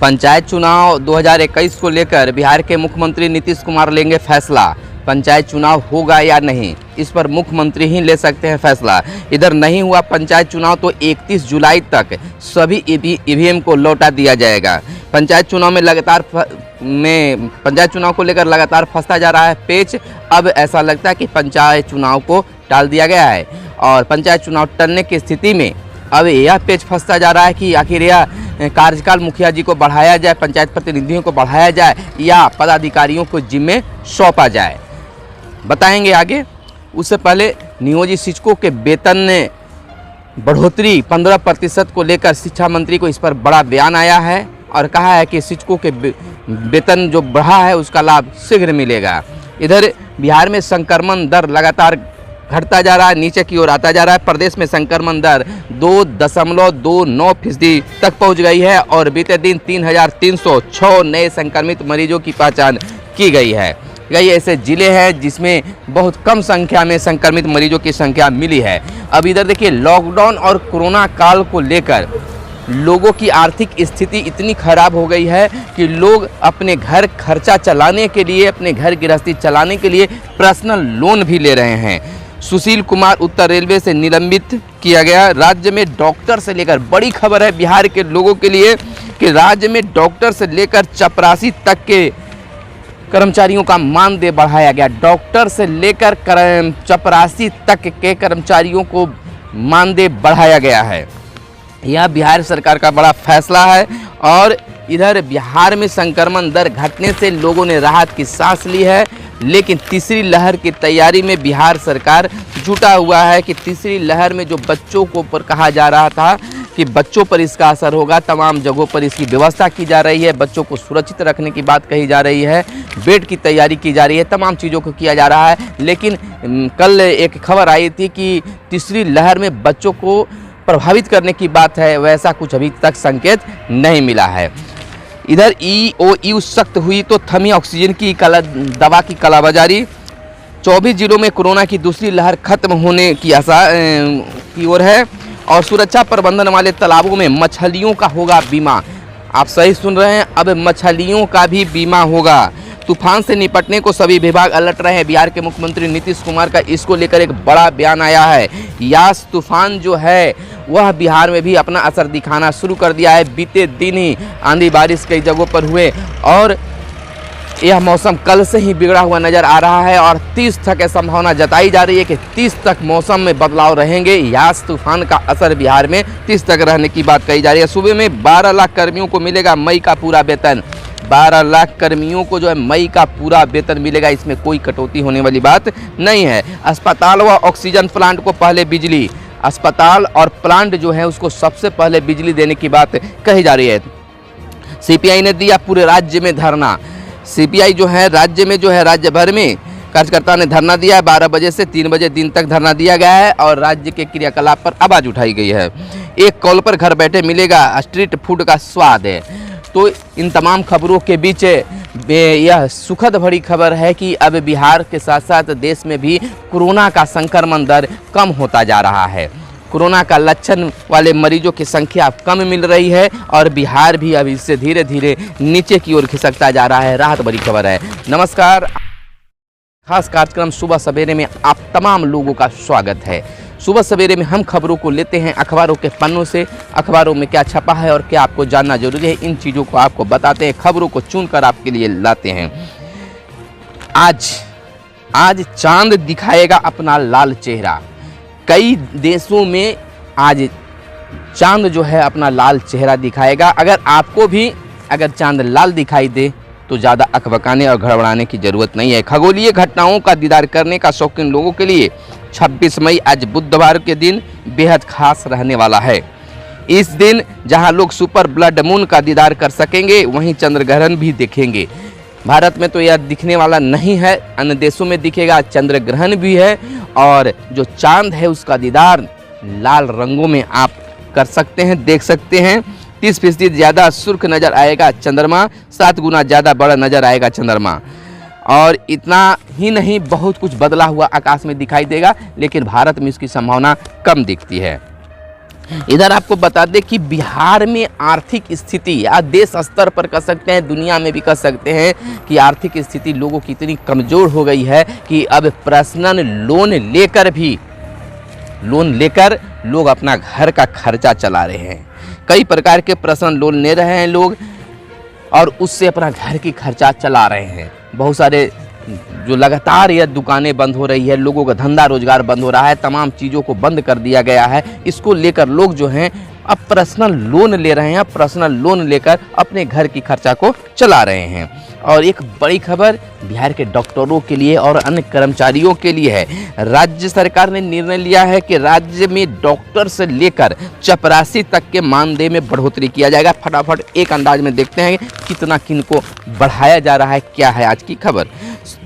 पंचायत चुनाव 2021 को लेकर बिहार के मुख्यमंत्री नीतीश कुमार लेंगे फैसला। पंचायत चुनाव होगा या नहीं, इस पर मुख्यमंत्री ही ले सकते हैं फैसला। इधर नहीं हुआ पंचायत चुनाव तो 31 जुलाई तक सभी ईवीएम को लौटा दिया जाएगा। पंचायत चुनाव को लेकर लगातार फंसता जा रहा है पेच। अब ऐसा लगता है कि पंचायत चुनाव को टाल दिया गया है और पंचायत चुनाव टलने की स्थिति में अब यह पेच फंसता जा रहा है कि आखिर यह कार्यकाल मुखिया जी को बढ़ाया जाए, पंचायत प्रतिनिधियों को बढ़ाया जाए या पदाधिकारियों को जिम्मे सौंपा जाए, बताएंगे आगे। उससे पहले नियोजित शिक्षकों के वेतन में बढ़ोतरी 15% को लेकर शिक्षा मंत्री को इस पर बड़ा बयान आया है और कहा है कि शिक्षकों के वेतन जो बढ़ा है उसका लाभ शीघ्र मिलेगा। इधर बिहार में संक्रमण दर लगातार घटता जा रहा है, नीचे की ओर आता जा रहा है। प्रदेश में संक्रमण दर 2.29% तक पहुंच गई है और बीते दिन 3,306 नए संक्रमित मरीजों की पहचान की गई है। कई ऐसे जिले हैं जिसमें बहुत कम संख्या में संक्रमित मरीजों की संख्या मिली है। अब इधर देखिए, लॉकडाउन और कोरोना काल को लेकर लोगों की आर्थिक स्थिति इतनी खराब हो गई है कि लोग अपने घर खर्चा चलाने के लिए, अपने घर गृहस्थी चलाने के लिए पर्सनल लोन भी ले रहे हैं। सुशील कुमार उत्तर रेलवे से निलंबित किया गया। राज्य में डॉक्टर से लेकर, बड़ी खबर है बिहार के लोगों के लिए कि राज्य में डॉक्टर से लेकर चपरासी तक के कर्मचारियों का मानदेय बढ़ाया गया। डॉक्टर से लेकर चपरासी तक के कर्मचारियों को मानदेय बढ़ाया गया है। यह बिहार सरकार का बड़ा फैसला है और इधर बिहार में संक्रमण दर घटने से लोगों ने राहत की सांस ली है, लेकिन तीसरी लहर की तैयारी में बिहार सरकार जुटा हुआ है कि तीसरी लहर में जो बच्चों को ऊपर कहा जा रहा था कि बच्चों पर इसका असर होगा, तमाम जगहों पर इसकी व्यवस्था की जा रही है, बच्चों को सुरक्षित रखने की बात कही जा रही है, बेड की तैयारी की जा रही है, तमाम चीज़ों को किया जा रहा है। लेकिन कल एक खबर आई थी कि तीसरी लहर में बच्चों को प्रभावित करने की बात है, वैसा कुछ अभी तक संकेत नहीं मिला है। इधर EOU सख्त हुई तो थमी ऑक्सीजन की दवा की कालाबाजारी। 24 जिलों में कोरोना की दूसरी लहर खत्म होने की आसार की ओर है और सुरक्षा प्रबंधन वाले तालाबों में मछलियों का होगा बीमा। आप सही सुन रहे हैं, अब मछलियों का भी बीमा होगा। तूफान से निपटने को सभी विभाग अलर्ट रहे हैं। बिहार के मुख्यमंत्री नीतीश कुमार का इसको लेकर एक बड़ा बयान आया है। यास तूफान जो है वह बिहार में भी अपना असर दिखाना शुरू कर दिया है। बीते दिन ही आंधी बारिश कई जगहों पर हुए और यह मौसम कल से ही बिगड़ा हुआ नजर आ रहा है और 30 तक की संभावना जताई जा रही है कि 30 तक मौसम में बदलाव रहेंगे। यास तूफान का असर बिहार में 30 तक रहने की बात कही जा रही है। सूबे में 12 लाख कर्मियों को मिलेगा मई का पूरा वेतन। 12 लाख कर्मियों को जो है मई का पूरा वेतन मिलेगा, इसमें कोई कटौती होने वाली बात नहीं है। अस्पताल व ऑक्सीजन प्लांट को पहले बिजली, अस्पताल और प्लांट जो है उसको सबसे पहले बिजली देने की बात कही जा रही है। CPI ने दिया पूरे राज्य में धरना। CPI जो है राज्य में जो है राज्य भर में कार्यकर्ता ने धरना दिया है। 12 बजे से 3 बजे दिन तक धरना दिया गया है और राज्य के क्रियाकलाप पर आवाज़ उठाई गई है। एक कॉल पर घर बैठे मिलेगा स्ट्रीट फूड का स्वाद है। तो इन तमाम खबरों के बीच यह सुखद भरी खबर है कि अब बिहार के साथ साथ देश में भी कोरोना का संक्रमण दर कम होता जा रहा है। कोरोना का लक्षण वाले मरीजों की संख्या कम मिल रही है और बिहार भी अब इससे धीरे धीरे नीचे की ओर खिसकता जा रहा है। राहत भरी खबर है। नमस्कार, खास कार्यक्रम सुबह सवेरे में आप तमाम लोगों का स्वागत है। सुबह सवेरे में हम खबरों को लेते हैं अखबारों के पन्नों से, अखबारों में क्या छपा है और क्या आपको जानना जरूरी है, इन चीज़ों को आपको बताते हैं, खबरों को चुनकर आपके लिए लाते हैं। आज चांद दिखाएगा अपना लाल चेहरा। कई देशों में आज चांद जो है अपना लाल चेहरा दिखाएगा। अगर आपको भी अगर चांद लाल दिखाई दे तो ज़्यादा अकबकाने और घबराने की ज़रूरत नहीं है। खगोलीय घटनाओं का दीदार करने का शौकीन लोगों के लिए 26 मई आज बुधवार के दिन बेहद खास रहने वाला है। इस दिन जहां लोग सुपर ब्लड मून का दीदार कर सकेंगे, वहीं चंद्र ग्रहण भी देखेंगे। भारत में तो यह दिखने वाला नहीं है, अन्य देशों में दिखेगा। चंद्र ग्रहण भी है और जो चांद है उसका दीदार लाल रंगों में आप कर सकते हैं, देख सकते हैं। 30% ज़्यादा सुर्ख नज़र आएगा चंद्रमा, 7 गुना ज़्यादा बड़ा नज़र आएगा चंद्रमा। और इतना ही नहीं, बहुत कुछ बदला हुआ आकाश में दिखाई देगा, लेकिन भारत में इसकी संभावना कम दिखती है। इधर आपको बता दें कि बिहार में आर्थिक स्थिति या देश स्तर पर कह सकते हैं, दुनिया में भी कह सकते हैं कि आर्थिक स्थिति लोगों की इतनी कमज़ोर हो गई है कि अब पर्सनल लोन लेकर लोग अपना घर का खर्चा चला रहे हैं। कई प्रकार के पर्सनल लोन ले रहे हैं लोग और उससे अपना घर की खर्चा चला रहे हैं। बहुत सारे जो लगातार यह दुकानें बंद हो रही है, लोगों का धंधा रोजगार बंद हो रहा है, तमाम चीज़ों को बंद कर दिया गया है। इसको लेकर लोग जो हैं अब पर्सनल लोन ले रहे हैं, पर्सनल लोन लेकर अपने घर की खर्चा को चला रहे हैं। और एक बड़ी खबर बिहार के डॉक्टरों के लिए और अन्य कर्मचारियों के लिए है। राज्य सरकार ने निर्णय लिया है कि राज्य में डॉक्टर से लेकर चपरासी तक के मानदेय में बढ़ोतरी किया जाएगा। फटाफट एक अंदाज में देखते हैं कितना किनको बढ़ाया जा रहा है, क्या है आज की खबर।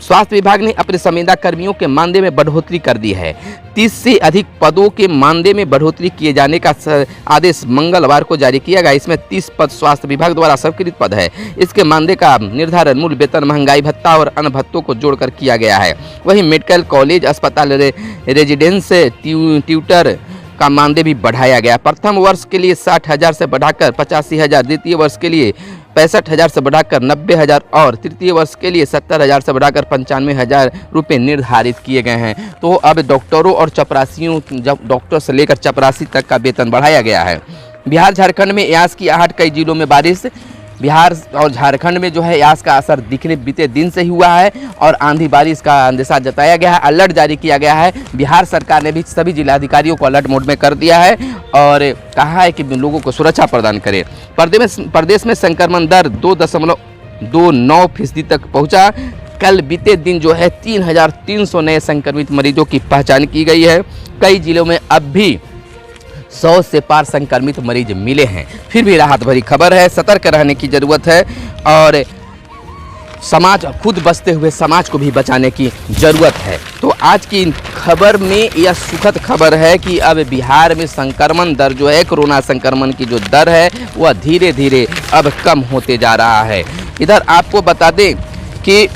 स्वास्थ्य विभाग ने अपने संविदा कर्मियों के मानदेय में बढ़ोतरी कर दी है। 30 से अधिक पदों के मानदेय में बढ़ोतरी किए जाने का आदेश मंगलवार को जारी किया गया। इसमें 30 पद स्वास्थ्य विभाग द्वारा स्वीकृत पद है। इसके मानदेय का निर्धारण मूल वेतन, महंगाई भत्ता और अन्य भत्तों को जोड़कर किया गया है। वहीं मेडिकल कॉलेज, अस्पताल, रेजिडेंस ट्यूटर का मानदेय भी बढ़ाया गया। प्रथम वर्ष के लिए 60,000 से बढ़ाकर 85,000, द्वितीय वर्ष के लिए 65,000 से बढ़ाकर 90,000 और तृतीय वर्ष के लिए 70,000 से बढ़ाकर 95,000 रुपये निर्धारित किए गए हैं। तो अब डॉक्टरों और चपरासियों, जब डॉक्टर से लेकर चपरासी तक का वेतन बढ़ाया गया है। बिहार झारखंड में यास की आहट, कई जिलों में बारिश। बिहार और झारखंड में जो है यास का असर दिखने बीते दिन से ही हुआ है और आंधी बारिश का अंदेशा जताया गया है। अलर्ट जारी किया गया है। बिहार सरकार ने भी सभी जिलाधिकारियों को अलर्ट मोड में कर दिया है और कहा है कि लोगों को सुरक्षा प्रदान करें। प्रदेश में संक्रमण दर 2.29% तक पहुंचा। कल बीते दिन जो है 3,300 नए संक्रमित मरीजों की पहचान की गई है। कई जिलों में अब भी 100 से पार संक्रमित मरीज मिले हैं। फिर भी राहत भरी खबर है, सतर्क रहने की ज़रूरत है और समाज, खुद बचते हुए समाज को भी बचाने की ज़रूरत है। तो आज की खबर में यह सुखद खबर है कि अब बिहार में संक्रमण दर जो है, कोरोना संक्रमण की जो दर है वह धीरे धीरे अब कम होते जा रहा है। इधर आपको बता दें कि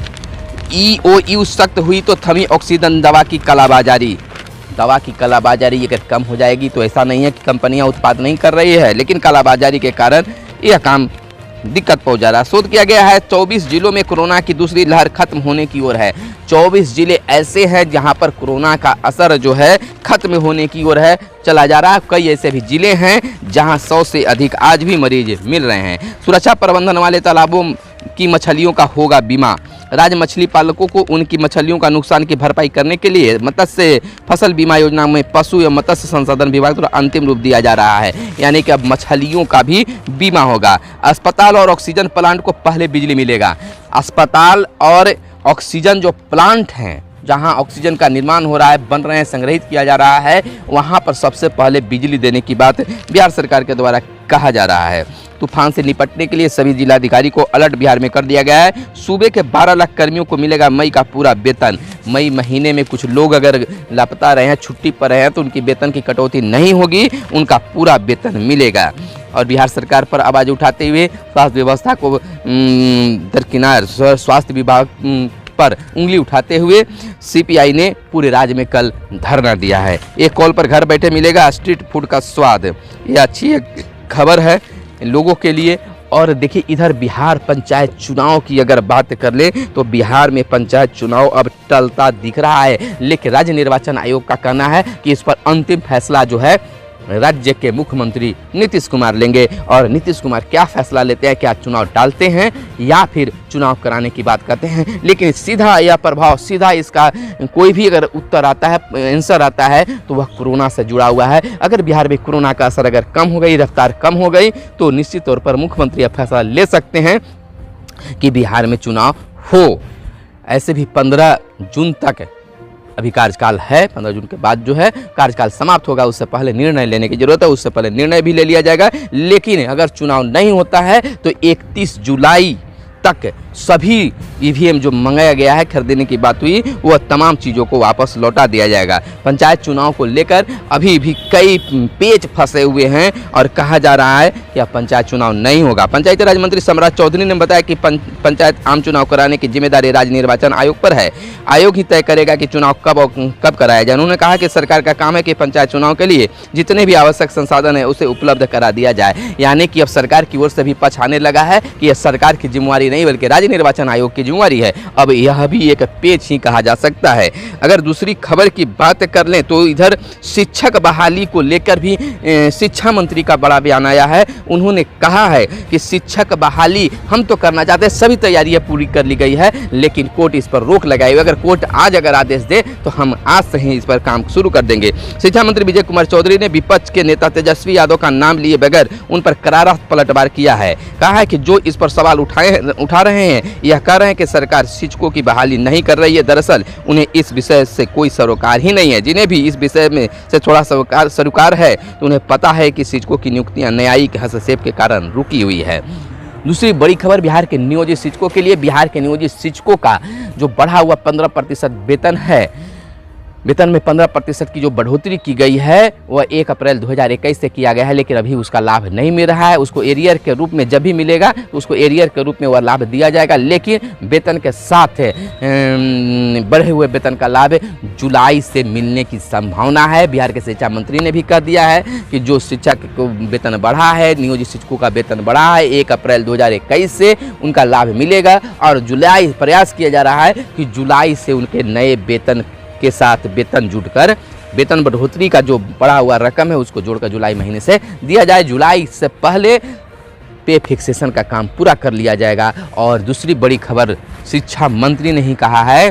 EOU सख्त हुई तो थमी ऑक्सीजन दवा की कालाबाजारी। दवा की कालाबाजारी अगर कम हो जाएगी तो ऐसा नहीं है कि कंपनियां उत्पाद नहीं कर रही है, लेकिन कालाबाजारी के कारण यह काम दिक्कत पहुंच जा रहा है। शोध किया गया है 24 जिलों में कोरोना की दूसरी लहर खत्म होने की ओर है। 24 जिले ऐसे हैं जहां पर कोरोना का असर जो है खत्म होने की ओर है, चला जा रहा है। कई ऐसे भी जिले हैं जहां 100 से अधिक आज भी मरीज मिल रहे हैं। सुरक्षा प्रबंधन वाले तालाबों की मछलियों का होगा बीमा। राज्य मछली पालकों को उनकी मछलियों का नुकसान की भरपाई करने के लिए मत्स्य फसल बीमा योजना में पशु एवं मत्स्य संसाधन विभाग द्वारा अंतिम रूप दिया जा रहा है। यानी कि अब मछलियों का भी बीमा होगा। अस्पताल और ऑक्सीजन प्लांट को पहले बिजली मिलेगा। अस्पताल और ऑक्सीजन जो प्लांट हैं, जहां ऑक्सीजन का निर्माण हो रहा है, बन रहे हैं, संग्रहित किया जा रहा है, वहां पर सबसे पहले बिजली देने की बात बिहार सरकार के द्वारा कहा जा रहा है। तूफान से निपटने के लिए सभी जिलाधिकारी को अलर्ट बिहार में कर दिया गया है। सूबे के 12 लाख कर्मियों को मिलेगा मई का पूरा वेतन। मई महीने में कुछ लोग अगर लापता रहे हैं, छुट्टी पर रहे हैं, तो उनकी वेतन की कटौती नहीं होगी, उनका पूरा वेतन मिलेगा। और बिहार सरकार पर आवाज़ उठाते हुए स्वास्थ्य व्यवस्था को दरकिनार, स्वास्थ्य विभाग पर उंगली उठाते हुए CPI ने पूरे राज्य में कल धरना दिया है। एक कॉल पर घर बैठे मिलेगा स्ट्रीट फूड का स्वाद। यह अच्छी खबर है लोगों के लिए। और देखिए, इधर बिहार पंचायत चुनाव की अगर बात कर ले तो बिहार में पंचायत चुनाव अब टलता दिख रहा है, लेकिन राज्य निर्वाचन आयोग का कहना है कि इस पर अंतिम फैसला जो है राज्य के मुख्यमंत्री नीतीश कुमार लेंगे। और नीतीश कुमार क्या फैसला लेते हैं, क्या चुनाव टालते हैं या फिर चुनाव कराने की बात करते हैं, लेकिन सीधा यह प्रभाव, सीधा इसका कोई भी अगर उत्तर आता है, आंसर आता है, तो वह कोरोना से जुड़ा हुआ है। अगर बिहार में कोरोना का असर अगर कम हो गई, रफ्तार कम हो गई, तो निश्चित तौर पर मुख्यमंत्री यह फैसला ले सकते हैं कि बिहार में चुनाव हो। ऐसे भी 15 जून तक अभी कार्यकाल है। 15 जून के बाद जो है कार्यकाल समाप्त होगा, उससे पहले निर्णय लेने की जरूरत है, उससे पहले निर्णय भी ले लिया जाएगा। लेकिन अगर चुनाव नहीं होता है तो 31 जुलाई तक सभी ईवीएम जो मंगाया गया है खरीदने की बात हुई, वह तमाम चीज़ों को वापस लौटा दिया जाएगा। पंचायत चुनाव को लेकर अभी भी कई पेच फंसे हुए हैं और कहा जा रहा है कि अब पंचायत चुनाव नहीं होगा। पंचायती राज मंत्री सम्राट चौधरी ने बताया कि पंचायत आम चुनाव कराने की जिम्मेदारी राज्य निर्वाचन आयोग पर है। आयोग ही तय करेगा कि चुनाव कब कराया जाए। उन्होंने कहा कि सरकार का काम है कि पंचायत चुनाव के लिए जितने भी आवश्यक संसाधन है उसे उपलब्ध करा दिया जाए। यानी कि अब सरकार की ओर से भी पछाने लगा है कि यह सरकार की जिम्मेवारी नहीं बल्कि राज्य निर्वाचन आयोग की जिम्मेवारी है। अब यह भी एक पेच ही कहा जा सकता है। अगर दूसरी खबर की बात कर लें तो इधर शिक्षक बहाली को लेकर भी शिक्षा मंत्री का बड़ा बयान आया है। उन्होंने कहा है कि शिक्षक बहाली हम तो करना चाहते हैं, सभी तैयारियां पूरी कर ली गई है, लेकिन कोर्ट इस पर रोक लगाई। अगर कोर्ट आज अगर आदेश दे तो हम आज से ही इस पर काम शुरू कर देंगे। शिक्षा मंत्री विजय कुमार चौधरी ने विपक्ष के नेता तेजस्वी यादव का नाम लिए बगैर उन पर करारा पलटवार किया है। कहा है कि जो इस पर सवाल उठा रहे हैं यह कह रहे हैं कि सरकार शिक्षकों की बहाली नहीं कर रही है। दरअसल उन्हें इस विषय से कोई सरोकार ही नहीं है। जिन्हें भी इस विषय में से थोड़ा सरोकार है तो उन्हें पता है कि शिक्षकों की नियुक्तियां न्यायिक हस्तक्षेप के कारण रुकी हुई है। दूसरी बड़ी खबर बिहार के नियोजित शिक्षकों के लिए। बिहार के नियोजित शिक्षकों का जो बढ़ा हुआ 15% वेतन है, वेतन में 15% की जो बढ़ोतरी की गई है वह 1 अप्रैल 2021 से किया गया है, लेकिन अभी उसका लाभ नहीं मिल रहा है। उसको एरियर के रूप में जब भी मिलेगा तो उसको एरियर के रूप में वह लाभ दिया जाएगा, लेकिन वेतन के साथ बढ़े हुए वेतन का लाभ जुलाई से मिलने की संभावना है। बिहार के शिक्षा मंत्री ने भी कह दिया है कि जो शिक्षक को वेतन बढ़ा है, नियोजित शिक्षकों का वेतन बढ़ा है, 1 अप्रैल 2021 से उनका लाभ मिलेगा और जुलाई प्रयास किया जा रहा है कि जुलाई से उनके नए वेतन के साथ वेतन जुड़कर वेतन बढ़ोतरी का जो बढ़ा हुआ रकम है उसको जोड़कर जुलाई महीने से दिया जाए। जुलाई से पहले पे फिक्सेशन का काम पूरा कर लिया जाएगा। और दूसरी बड़ी खबर, शिक्षा मंत्री ने ही कहा है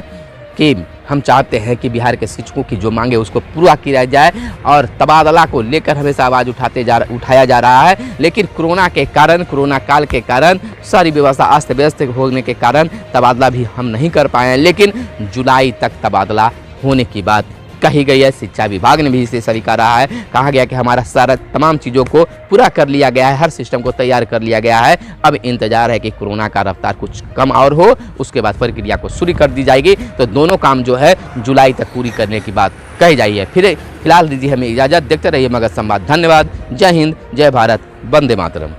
कि हम चाहते हैं कि बिहार के शिक्षकों की जो मांगे उसको पूरा किया जाए और तबादला को लेकर हमेशा आवाज़ उठाया जा रहा है, लेकिन कोरोना काल के कारण सारी व्यवस्था अस्त व्यस्त होने के कारण तबादला भी हम नहीं कर पाए हैं, लेकिन जुलाई तक तबादला होने की बात कही गई है। शिक्षा विभाग ने भी इसे स्वीकारा है। कहा गया कि हमारा सारा तमाम चीज़ों को पूरा कर लिया गया है, हर सिस्टम को तैयार कर लिया गया है। अब इंतजार है कि कोरोना का रफ्तार कुछ कम और हो, उसके बाद प्रक्रिया को शुरू कर दी जाएगी, तो दोनों काम जो है जुलाई तक पूरी करने की बात कही जाई है। फिलहाल दीजिए हमें इजाज़त, देखते रहिए मगध संवाद। धन्यवाद। जय हिंद, जय भारत, वंदे मातरम।